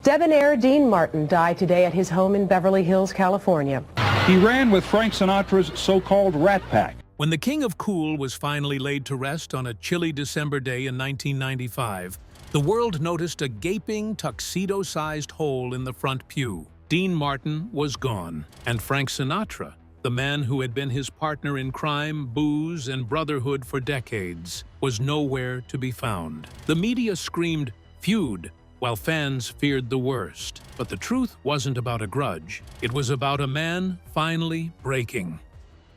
Debonair Dean Martin died today at his home in Beverly Hills, California. He ran with Frank Sinatra's so-called Rat Pack. When the king of cool was finally laid to rest on a chilly December day in 1995, the world noticed a gaping, tuxedo-sized hole in the front pew. Dean Martin was gone, and Frank Sinatra, the man who had been his partner in crime, booze, and brotherhood for decades, was nowhere to be found. The media screamed, "Feud," while fans feared the worst. But the truth wasn't about a grudge. It was about a man finally breaking.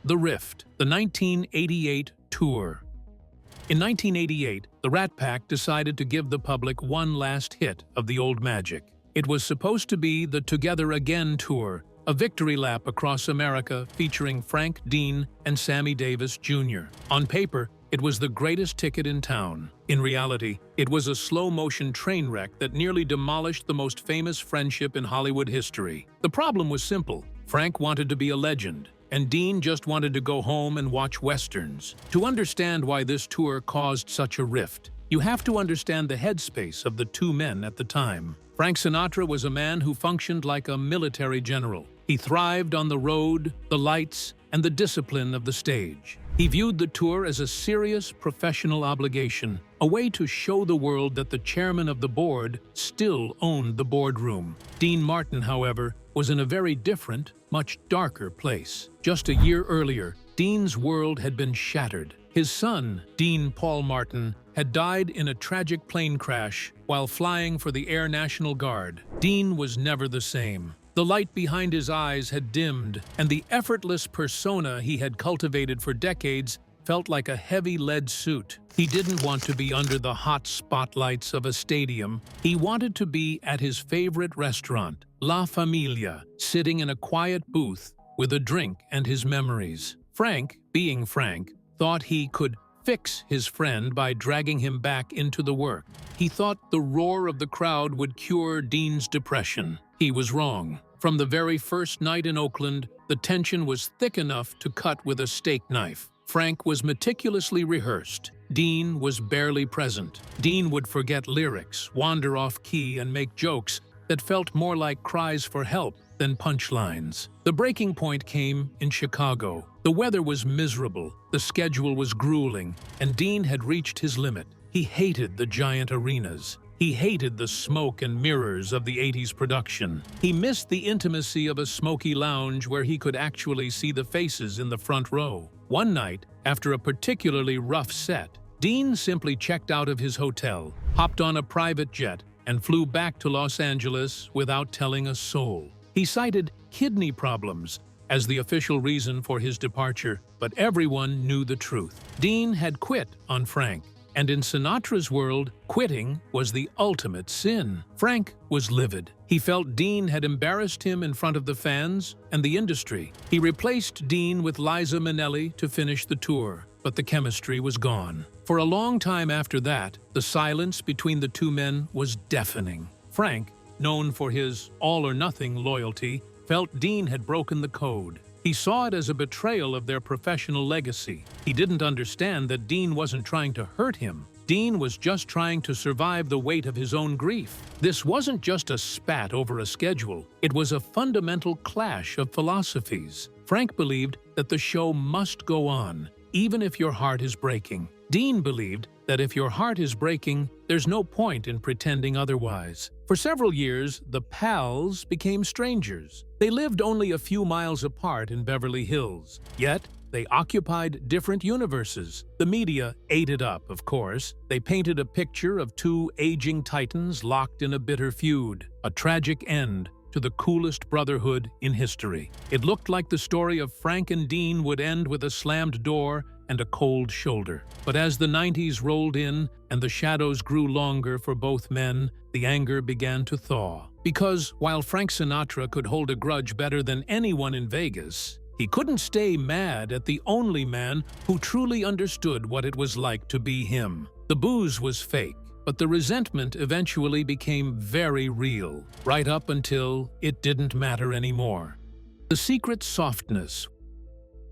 The Rift, the 1988 tour. In 1988, the Rat Pack decided to give the public one last hit of the old magic. It was supposed to be the Together Again tour, a victory lap across America featuring Frank, Dean, and Sammy Davis Jr. On paper, it was the greatest ticket in town. In reality, it was a slow-motion train wreck that nearly demolished the most famous friendship in Hollywood history. The problem was simple. Frank wanted to be a legend, and Dean just wanted to go home and watch westerns. To understand why this tour caused such a rift, you have to understand the headspace of the two men at the time. Frank Sinatra was a man who functioned like a military general. He thrived on the road, the lights, and the discipline of the stage. He viewed the tour as a serious professional obligation, a way to show the world that the chairman of the board still owned the boardroom. Dean Martin, however, was in a very different, much darker place. Just a year earlier, Dean's world had been shattered. His son, Dean Paul Martin, had died in a tragic plane crash while flying for the Air National Guard. Dean was never the same. The light behind his eyes had dimmed, and the effortless persona he had cultivated for decades felt like a heavy lead suit. He didn't want to be under the hot spotlights of a stadium. He wanted to be at his favorite restaurant, La Familia, sitting in a quiet booth with a drink and his memories. Frank, being Frank, thought he could fix his friend by dragging him back into the work. He thought the roar of the crowd would cure Dean's depression. He was wrong. From the very first night in Oakland, the tension was thick enough to cut with a steak knife. Frank was meticulously rehearsed. Dean was barely present. Dean would forget lyrics, wander off key, and make jokes that felt more like cries for help than punchlines. The breaking point came in Chicago. The weather was miserable, the schedule was grueling, and Dean had reached his limit. He hated the giant arenas. He hated the smoke and mirrors of the 80s production. He missed the intimacy of a smoky lounge where he could actually see the faces in the front row. One night, after a particularly rough set, Dean simply checked out of his hotel, hopped on a private jet, and flew back to Los Angeles without telling a soul. He cited kidney problems as the official reason for his departure, but everyone knew the truth. Dean had quit on Frank. And in Sinatra's world, quitting was the ultimate sin. Frank was livid. He felt Dean had embarrassed him in front of the fans and the industry. He replaced Dean with Liza Minnelli to finish the tour, but the chemistry was gone. For a long time after that, the silence between the two men was deafening. Frank, known for his all-or-nothing loyalty, felt Dean had broken the code. He saw it as a betrayal of their professional legacy. He didn't understand that Dean wasn't trying to hurt him. Dean was just trying to survive the weight of his own grief. This wasn't just a spat over a schedule. It was a fundamental clash of philosophies. Frank believed that the show must go on, even if your heart is breaking. Dean believed that if your heart is breaking, there's no point in pretending otherwise. For several years, the pals became strangers. They lived only a few miles apart in Beverly Hills, yet they occupied different universes. The media ate it up, of course. They painted a picture of two aging titans locked in a bitter feud, a tragic end to the coolest brotherhood in history. It looked like the story of Frank and Dean would end with a slammed door and a cold shoulder. But as the 90s rolled in and the shadows grew longer for both men, the anger began to thaw. Because while Frank Sinatra could hold a grudge better than anyone in Vegas, he couldn't stay mad at the only man who truly understood what it was like to be him. The booze was fake, but the resentment eventually became very real, right up until it didn't matter anymore. The secret softness.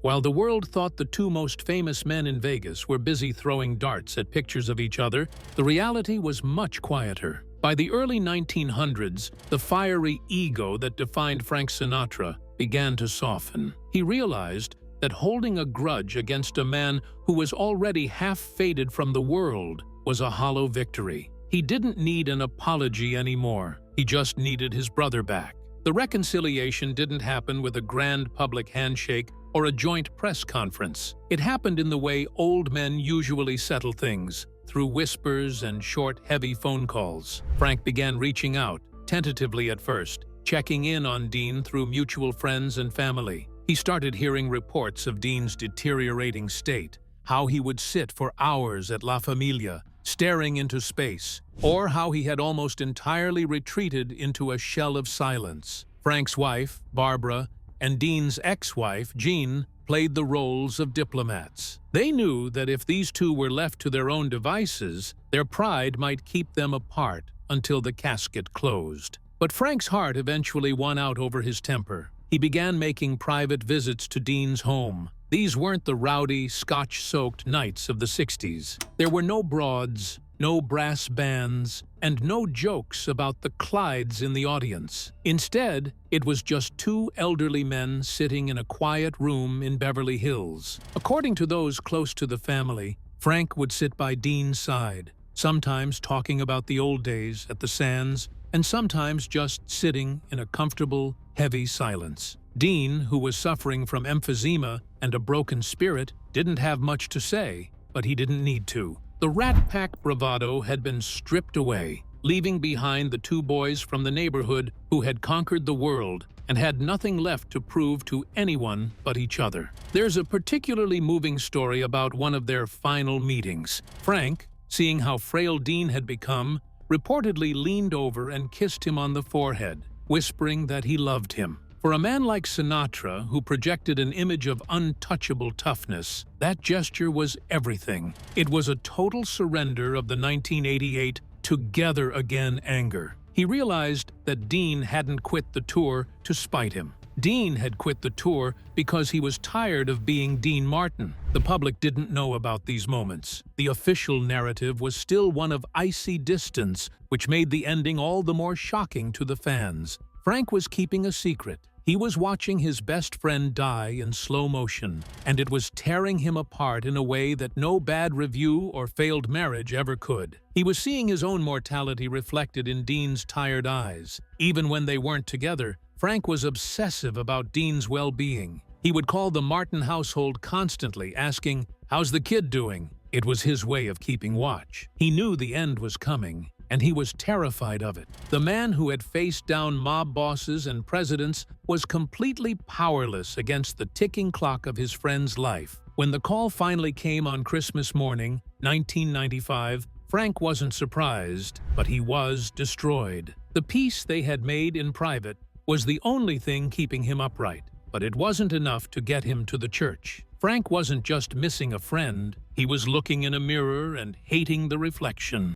While the world thought the two most famous men in Vegas were busy throwing darts at pictures of each other, the reality was much quieter. By the early 1900s, the fiery ego that defined Frank Sinatra began to soften. He realized that holding a grudge against a man who was already half faded from the world was a hollow victory. He didn't need an apology anymore. He just needed his brother back. The reconciliation didn't happen with a grand public handshake or a joint press conference. It happened in the way old men usually settle things, through whispers and short, heavy phone calls. Frank began reaching out, tentatively at first, checking in on Dean through mutual friends and family. He started hearing reports of Dean's deteriorating state, how he would sit for hours at La Familia, staring into space, or how he had almost entirely retreated into a shell of silence. Frank's wife, Barbara, and Dean's ex-wife, Jean, played the roles of diplomats. They knew that if these two were left to their own devices, their pride might keep them apart until the casket closed. But Frank's heart eventually won out over his temper. He began making private visits to Dean's home. These weren't the rowdy, scotch-soaked nights of the 60s. There were no broads, no brass bands, and no jokes about the Clydes in the audience. Instead, it was just two elderly men sitting in a quiet room in Beverly Hills. According to those close to the family, Frank would sit by Dean's side, sometimes talking about the old days at the Sands, and sometimes just sitting in a comfortable, heavy silence. Dean, who was suffering from emphysema and a broken spirit, didn't have much to say, but he didn't need to. The Rat Pack bravado had been stripped away, leaving behind the two boys from the neighborhood who had conquered the world and had nothing left to prove to anyone but each other. There's a particularly moving story about one of their final meetings. Frank, seeing how frail Dean had become, reportedly leaned over and kissed him on the forehead, whispering that he loved him. For a man like Sinatra, who projected an image of untouchable toughness, that gesture was everything. It was a total surrender of the 1988 together again anger. He realized that Dean hadn't quit the tour to spite him. Dean had quit the tour because he was tired of being Dean Martin. The public didn't know about these moments. The official narrative was still one of icy distance, which made the ending all the more shocking to the fans. Frank was keeping a secret. He was watching his best friend die in slow motion, and it was tearing him apart in a way that no bad review or failed marriage ever could. He was seeing his own mortality reflected in Dean's tired eyes. Even when they weren't together, Frank was obsessive about Dean's well-being. He would call the Martin household constantly, asking, "How's the kid doing?" It was his way of keeping watch. He knew the end was coming, and he was terrified of it. The man who had faced down mob bosses and presidents was completely powerless against the ticking clock of his friend's life. When the call finally came on Christmas morning, 1995, Frank wasn't surprised, but he was destroyed. The peace they had made in private was the only thing keeping him upright, but it wasn't enough to get him to the church. Frank wasn't just missing a friend, he was looking in a mirror and hating the reflection.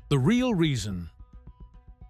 The real reason.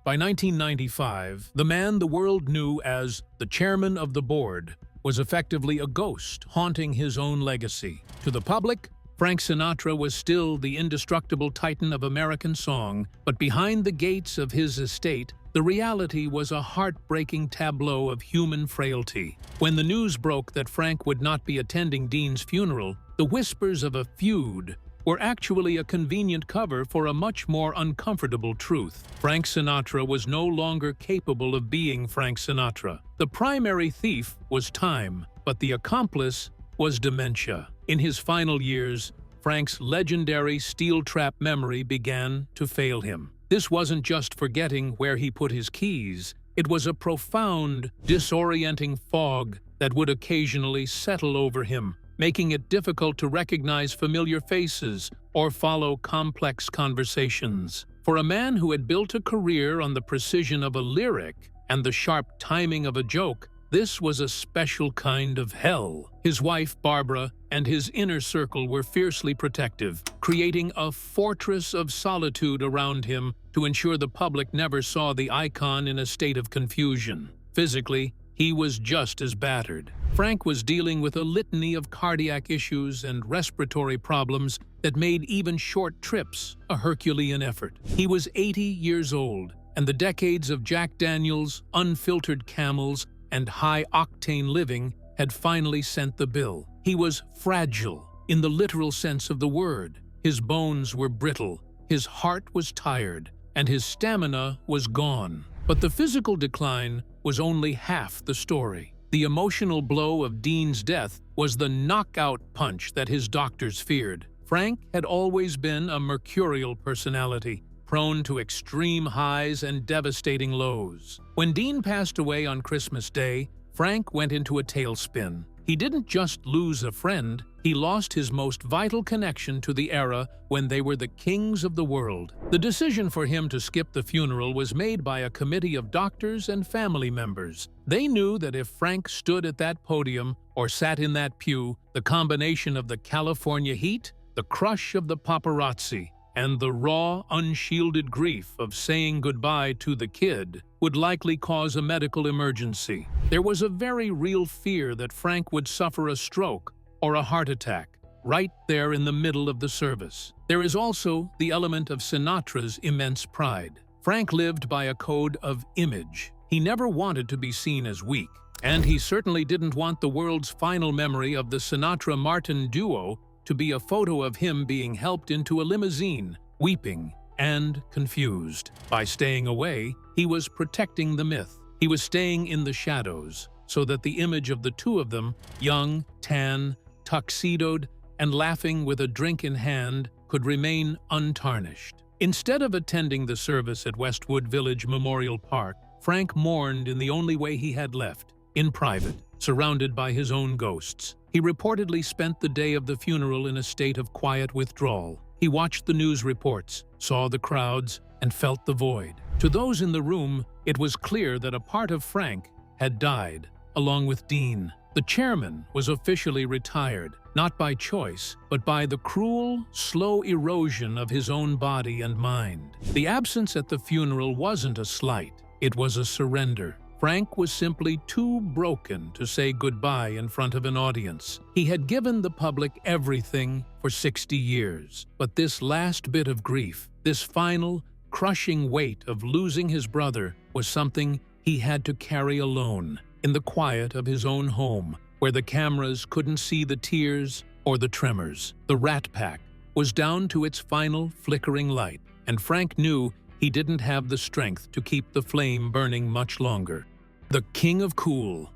By 1995, the man the world knew as the chairman of the board was effectively a ghost haunting his own legacy. To the public, Frank Sinatra was still the indestructible titan of American song, but behind the gates of his estate, the reality was a heartbreaking tableau of human frailty. When the news broke that Frank would not be attending Dean's funeral, the whispers of a feud were actually a convenient cover for a much more uncomfortable truth. Frank Sinatra was no longer capable of being Frank Sinatra. The primary thief was time, but the accomplice was dementia. In his final years, Frank's legendary steel-trap memory began to fail him. This wasn't just forgetting where he put his keys. It was a profound, disorienting fog that would occasionally settle over him, making it difficult to recognize familiar faces or follow complex conversations. For a man who had built a career on the precision of a lyric and the sharp timing of a joke, this was a special kind of hell. His wife, Barbara, and his inner circle were fiercely protective, creating a fortress of solitude around him to ensure the public never saw the icon in a state of confusion. Physically, he was just as battered. Frank was dealing with a litany of cardiac issues and respiratory problems that made even short trips a Herculean effort. He was 80 years old, and the decades of Jack Daniels, unfiltered Camels, and high-octane living had finally sent the bill. He was fragile, in the literal sense of the word. His bones were brittle, his heart was tired, and his stamina was gone. But the physical decline was only half the story. The emotional blow of Dean's death was the knockout punch that his doctors feared. Frank had always been a mercurial personality, prone to extreme highs and devastating lows. When Dean passed away on Christmas Day, Frank went into a tailspin. He didn't just lose a friend, he lost his most vital connection to the era when they were the kings of the world. The decision for him to skip the funeral was made by a committee of doctors and family members. They knew that if Frank stood at that podium or sat in that pew, the combination of the California heat, the crush of the paparazzi, and the raw, unshielded grief of saying goodbye to the kid would likely cause a medical emergency. There was a very real fear that Frank would suffer a stroke or a heart attack right there in the middle of the service. There is also the element of Sinatra's immense pride. Frank lived by a code of image. He never wanted to be seen as weak, and he certainly didn't want the world's final memory of the Sinatra-Martin duo to be a photo of him being helped into a limousine, weeping and confused. By staying away, he was protecting the myth. He was staying in the shadows, so that the image of the two of them, young, tan, tuxedoed, and laughing with a drink in hand, could remain untarnished. Instead of attending the service at Westwood Village Memorial Park, Frank mourned in the only way he had left, in private, surrounded by his own ghosts. He reportedly spent the day of the funeral in a state of quiet withdrawal. He watched the news reports, saw the crowds, and felt the void. To those in the room, it was clear that a part of Frank had died, along with Dean. The chairman was officially retired, not by choice, but by the cruel, slow erosion of his own body and mind. The absence at the funeral wasn't a slight, it was a surrender. Frank was simply too broken to say goodbye in front of an audience. He had given the public everything for 60 years, but this last bit of grief, this final, crushing weight of losing his brother, was something he had to carry alone, in the quiet of his own home, where the cameras couldn't see the tears or the tremors. The Rat Pack was down to its final flickering light, and Frank knew he didn't have the strength to keep the flame burning much longer. The King of Cool.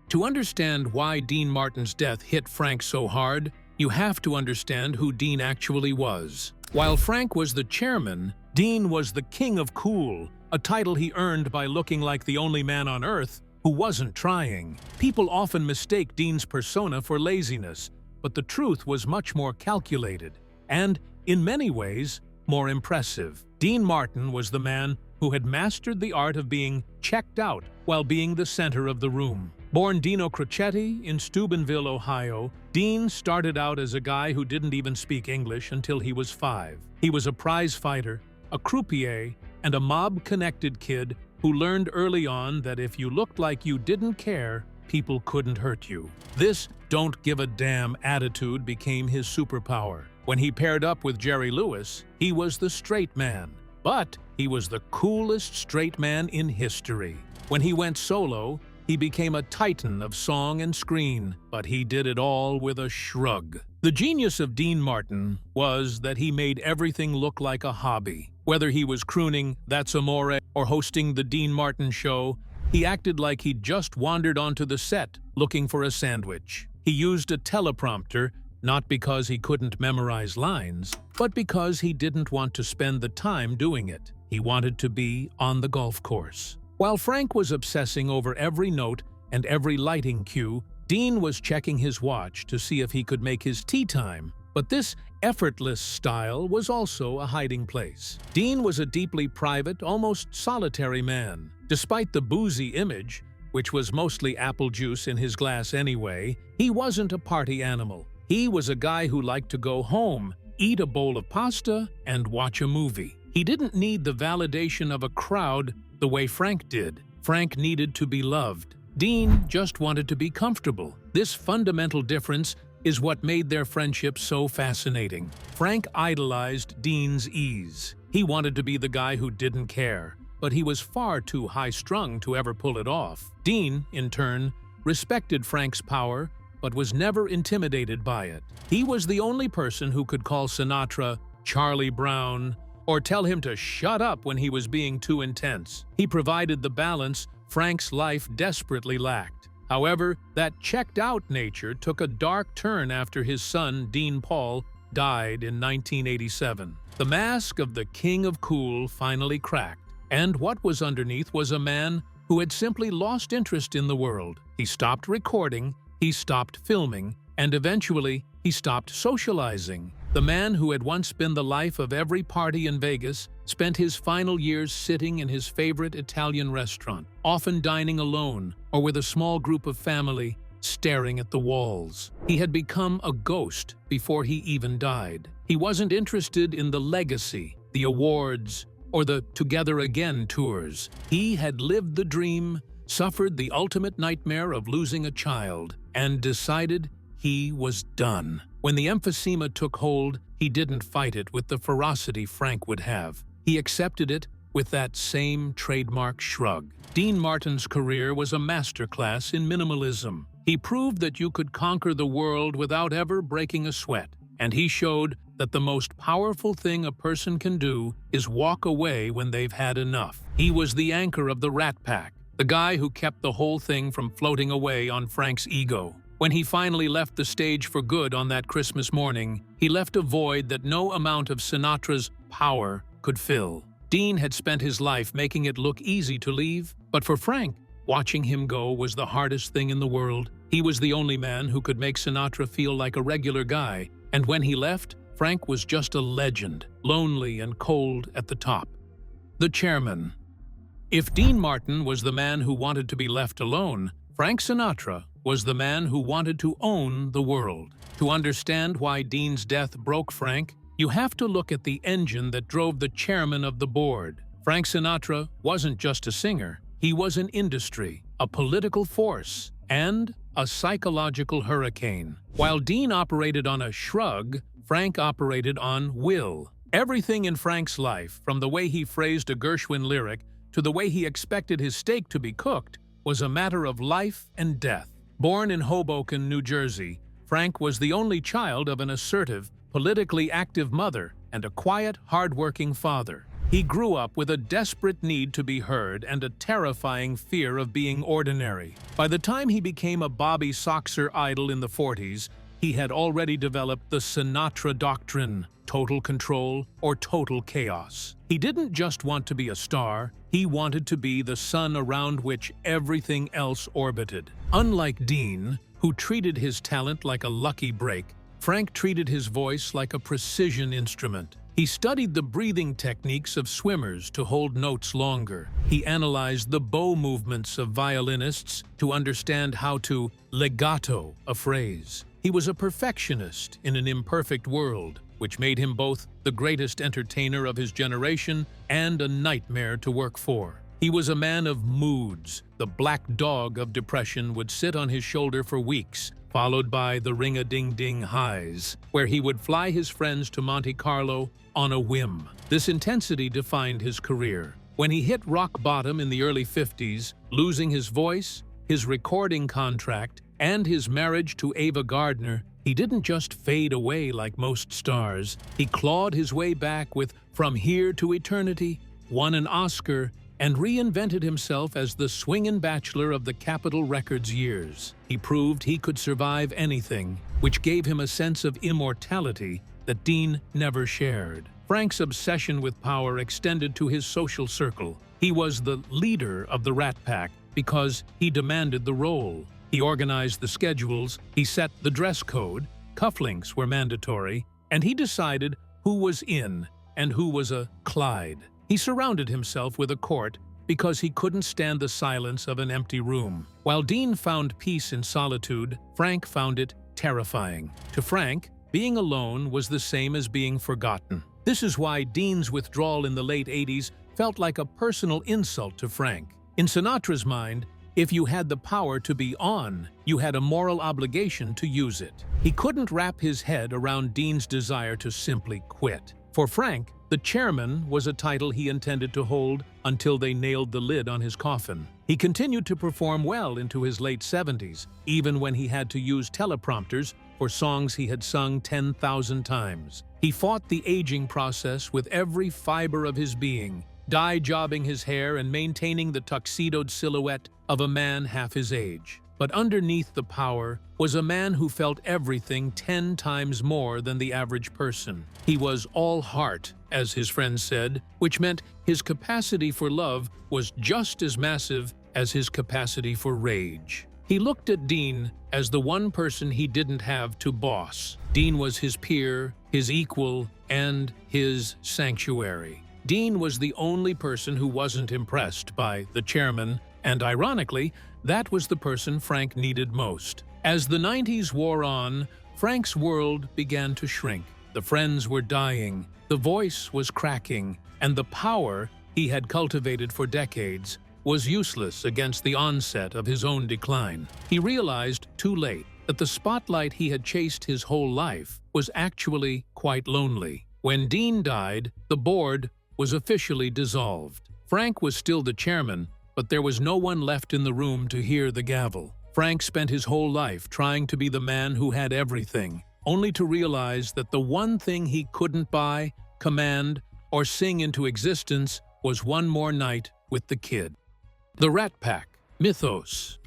To understand why Dean Martin's death hit Frank so hard, you have to understand who Dean actually was. While Frank was the chairman, Dean was the King of Cool, a title he earned by looking like the only man on Earth who wasn't trying. People often mistake Dean's persona for laziness, but the truth was much more calculated and, in many ways, more impressive. Dean Martin was the man who had mastered the art of being checked out while being the center of the room. Born Dino Crocetti in Steubenville, Ohio, Dean started out as a guy who didn't even speak English until he was 5. He was a prize fighter, a croupier, and a mob-connected kid who learned early on that if you looked like you didn't care, people couldn't hurt you. This don't-give-a-damn attitude became his superpower. When he paired up with Jerry Lewis, he was the straight man. But he was the coolest straight man in history. When he went solo, he became a titan of song and screen, but he did it all with a shrug. The genius of Dean Martin was that he made everything look like a hobby. Whether he was crooning "That's Amore" or hosting the Dean Martin Show, he acted like he'd just wandered onto the set looking for a sandwich. He used a teleprompter, not because he couldn't memorize lines, but because he didn't want to spend the time doing it. He wanted to be on the golf course. While Frank was obsessing over every note and every lighting cue, Dean was checking his watch to see if he could make his tea time. But this effortless style was also a hiding place. Dean was a deeply private, almost solitary man. Despite the boozy image, which was mostly apple juice in his glass anyway, he wasn't a party animal. He was a guy who liked to go home, eat a bowl of pasta, and watch a movie. He didn't need the validation of a crowd the way Frank did. Frank needed to be loved. Dean just wanted to be comfortable. This fundamental difference is what made their friendship so fascinating. Frank idolized Dean's ease. He wanted to be the guy who didn't care, but he was far too high-strung to ever pull it off. Dean, in turn, respected Frank's power, but was never intimidated by it. He was the only person who could call Sinatra Charlie Brown or tell him to shut up when he was being too intense. He provided the balance Frank's life desperately lacked. However, that checked-out nature took a dark turn after his son, Dean Paul, died in 1987. The mask of the King of Cool finally cracked, and what was underneath was a man who had simply lost interest in the world. He stopped recording, he stopped filming, and eventually he stopped socializing. The man who had once been the life of every party in Vegas spent his final years sitting in his favorite Italian restaurant, often dining alone or with a small group of family, staring at the walls. He had become a ghost before he even died. He wasn't interested in the legacy, the awards, or the Together Again tours. He had lived the dream, suffered the ultimate nightmare of losing a child, and decided he was done. When the emphysema took hold, he didn't fight it with the ferocity Frank would have. He accepted it with that same trademark shrug. Dean Martin's career was a masterclass in minimalism. He proved that you could conquer the world without ever breaking a sweat, and he showed that the most powerful thing a person can do is walk away when they've had enough. He was the anchor of the Rat Pack, the guy who kept the whole thing from floating away on Frank's ego. When he finally left the stage for good on that Christmas morning, he left a void that no amount of Sinatra's power could fill. Dean had spent his life making it look easy to leave, but for Frank, watching him go was the hardest thing in the world. He was the only man who could make Sinatra feel like a regular guy, and when he left, Frank was just a legend, lonely and cold at the top. The chairman. If Dean Martin was the man who wanted to be left alone, Frank Sinatra was the man who wanted to own the world. To understand why Dean's death broke Frank, you have to look at the engine that drove the chairman of the board. Frank Sinatra wasn't just a singer. He was an industry, a political force, and a psychological hurricane. While Dean operated on a shrug, Frank operated on will. Everything in Frank's life, from the way he phrased a Gershwin lyric to the way he expected his steak to be cooked, was a matter of life and death. Born in Hoboken, New Jersey, Frank was the only child of an assertive, politically active mother and a quiet, hard-working father. He grew up with a desperate need to be heard and a terrifying fear of being ordinary. By the time he became a Bobby Soxer idol in the 40s, he had already developed the Sinatra doctrine, total control or total chaos. He didn't just want to be a star, he wanted to be the sun around which everything else orbited. Unlike Dean, who treated his talent like a lucky break, Frank treated his voice like a precision instrument. He studied the breathing techniques of swimmers to hold notes longer. He analyzed the bow movements of violinists to understand how to legato a phrase. He was a perfectionist in an imperfect world, which made him both the greatest entertainer of his generation and a nightmare to work for. He was a man of moods. The black dog of depression would sit on his shoulder for weeks, followed by the ring-a-ding-ding highs, where he would fly his friends to Monte Carlo on a whim. This intensity defined his career. When he hit rock bottom in the early 50s, losing his voice, his recording contract, and his marriage to Ava Gardner, he didn't just fade away like most stars. He clawed his way back with From Here to Eternity, won an Oscar, and reinvented himself as the swingin' bachelor of the Capitol Records years. He proved he could survive anything, which gave him a sense of immortality that Dean never shared. Frank's obsession with power extended to his social circle. He was the leader of the Rat Pack because he demanded the role. He organized the schedules, he set the dress code, cufflinks were mandatory, and he decided who was in and who was a Clyde. He surrounded himself with a court because he couldn't stand the silence of an empty room. While Dean found peace in solitude, Frank found it terrifying. To Frank, being alone was the same as being forgotten. This is why Dean's withdrawal in the late 80s felt like a personal insult to Frank. In Sinatra's mind, If you had the power to be on, you had a moral obligation to use it. He couldn't wrap his head around Dean's desire to simply quit. For Frank, the chairman was a title he intended to hold until they nailed the lid on his coffin. He continued to perform well into his late 70s, even when he had to use teleprompters for songs he had sung 10,000 times. He fought the aging process with every fiber of his being, dye-jobbing his hair and maintaining the tuxedoed silhouette of a man half his age. But underneath the power was a man who felt everything 10 times more than the average person. He was all heart, as his friends said, which meant his capacity for love was just as massive as his capacity for rage. He looked at Dean as the one person he didn't have to boss. Dean was his peer, his equal, and his sanctuary. Dean was the only person who wasn't impressed by the chairman, and ironically, that was the person Frank needed most. As the 90s wore on, Frank's world began to shrink. The friends were dying, the voice was cracking, and the power he had cultivated for decades was useless against the onset of his own decline. He realized too late that the spotlight he had chased his whole life was actually quite lonely. When Dean died, the board was officially dissolved. Frank was still the chairman, but there was no one left in the room to hear the gavel. Frank spent his whole life trying to be the man who had everything, only to realize that the one thing he couldn't buy, command, or sing into existence was one more night with the kid. The Rat Pack mythos.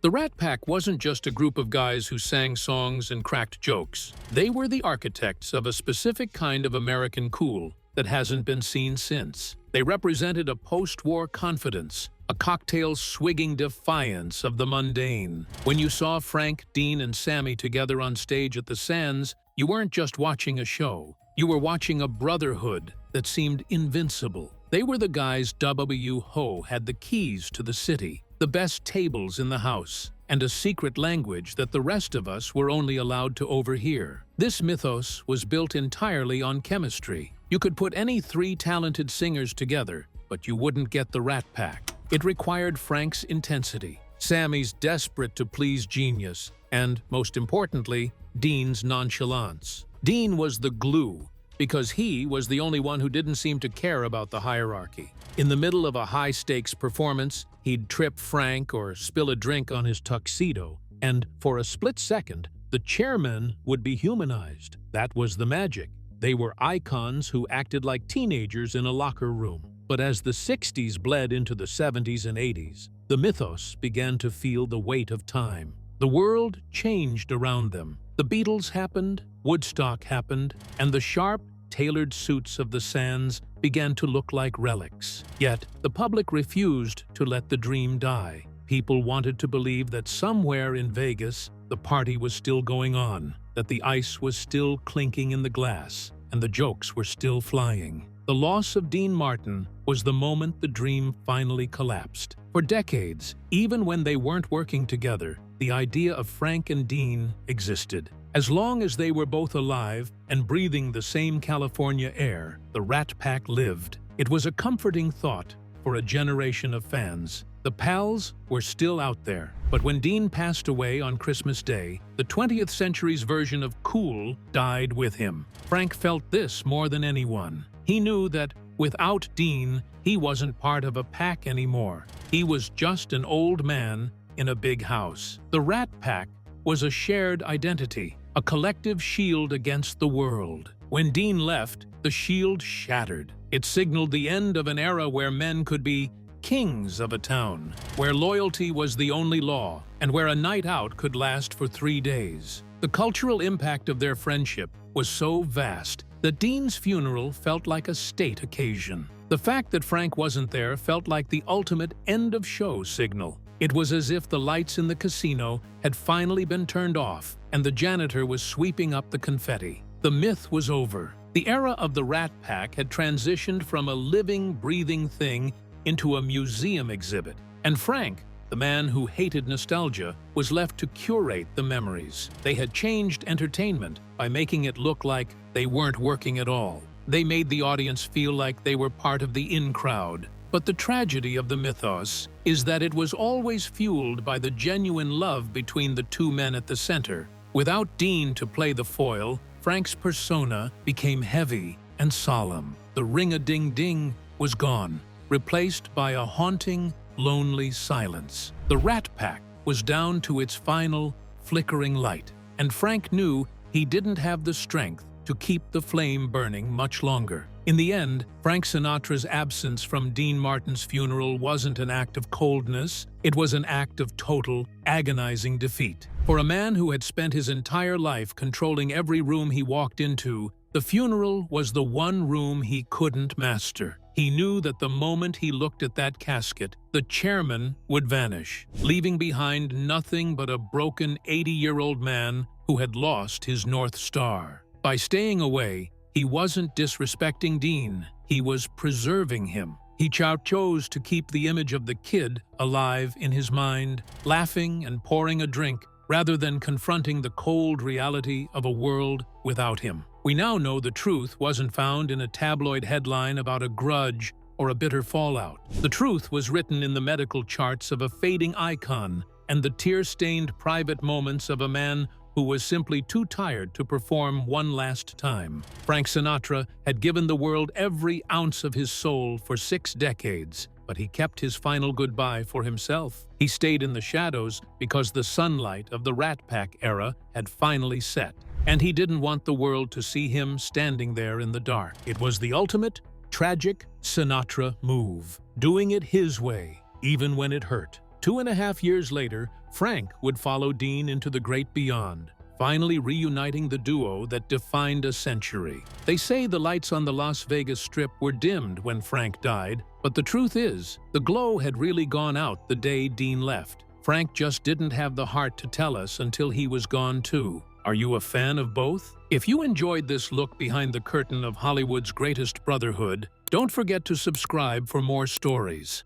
The Rat Pack wasn't just a group of guys who sang songs and cracked jokes. They were the architects of a specific kind of American cool that hasn't been seen since. They represented a post-war confidence, a cocktail-swigging defiance of the mundane. When you saw Frank, Dean, and Sammy together on stage at the Sands, you weren't just watching a show. You were watching a brotherhood that seemed invincible. They were the guys W. Ho had the keys to the city, the best tables in the house, and a secret language that the rest of us were only allowed to overhear. This mythos was built entirely on chemistry. You could put any three talented singers together, but you wouldn't get the Rat Pack. It required Frank's intensity, Sammy's desperate to please genius, and, most importantly, Dean's nonchalance. Dean was the glue, because he was the only one who didn't seem to care about the hierarchy. In the middle of a high-stakes performance, he'd trip Frank or spill a drink on his tuxedo, and for a split second, the chairman would be humanized. That was the magic. They were icons who acted like teenagers in a locker room. But as the 60s bled into the 70s and 80s, the mythos began to feel the weight of time. The world changed around them. The Beatles happened, Woodstock happened, and the sharp, tailored suits of the Sands began to look like relics. Yet, the public refused to let the dream die. People wanted to believe that somewhere in Vegas, the party was still going on, that the ice was still clinking in the glass, and the jokes were still flying. The loss of Dean Martin was the moment the dream finally collapsed. For decades, even when they weren't working together, the idea of Frank and Dean existed. As long as they were both alive and breathing the same California air, the Rat Pack lived. It was a comforting thought for a generation of fans. The pals were still out there, but when Dean passed away on Christmas Day, the 20th century's version of cool died with him. Frank felt this more than anyone. He knew that without Dean, he wasn't part of a pack anymore. He was just an old man in a big house. The Rat Pack was a shared identity, a collective shield against the world. When Dean left, the shield shattered. It signaled the end of an era where men could be kings of a town, where loyalty was the only law, and where a night out could last for 3 days. The cultural impact of their friendship was so vast that Dean's funeral felt like a state occasion. The fact that Frank wasn't there felt like the ultimate end-of-show signal. It was as if the lights in the casino had finally been turned off, and the janitor was sweeping up the confetti. The myth was over. The era of the Rat Pack had transitioned from a living, breathing thing into a museum exhibit, and Frank, the man who hated nostalgia, was left to curate the memories. They had changed entertainment by making it look like they weren't working at all. They made the audience feel like they were part of the in crowd. But the tragedy of the mythos is that it was always fueled by the genuine love between the two men at the center. Without Dean to play the foil, Frank's persona became heavy and solemn. The ring-a-ding-ding was gone, replaced by a haunting, lonely silence. The Rat Pack was down to its final, flickering light, and Frank knew he didn't have the strength to keep the flame burning much longer. In the end, Frank Sinatra's absence from Dean Martin's funeral wasn't an act of coldness, it was an act of total, agonizing defeat. For a man who had spent his entire life controlling every room he walked into, the funeral was the one room he couldn't master. He knew that the moment he looked at that casket, the chairman would vanish, leaving behind nothing but a broken 80-year-old man who had lost his North Star. By staying away, he wasn't disrespecting Dean, he was preserving him. He chose to keep the image of the kid alive in his mind, laughing and pouring a drink, rather than confronting the cold reality of a world without him. We now know the truth wasn't found in a tabloid headline about a grudge or a bitter fallout. The truth was written in the medical charts of a fading icon and the tear-stained private moments of a man who was simply too tired to perform one last time. Frank Sinatra had given the world every ounce of his soul for 6 decades, but he kept his final goodbye for himself. He stayed in the shadows because the sunlight of the Rat Pack era had finally set, and he didn't want the world to see him standing there in the dark. It was the ultimate, tragic Sinatra move, doing it his way, even when it hurt. 2.5 years later, Frank would follow Dean into the great beyond, finally reuniting the duo that defined a century. They say the lights on the Las Vegas Strip were dimmed when Frank died, but the truth is, the glow had really gone out the day Dean left. Frank just didn't have the heart to tell us until he was gone too. Are you a fan of both? If you enjoyed this look behind the curtain of Hollywood's greatest brotherhood, don't forget to subscribe for more stories.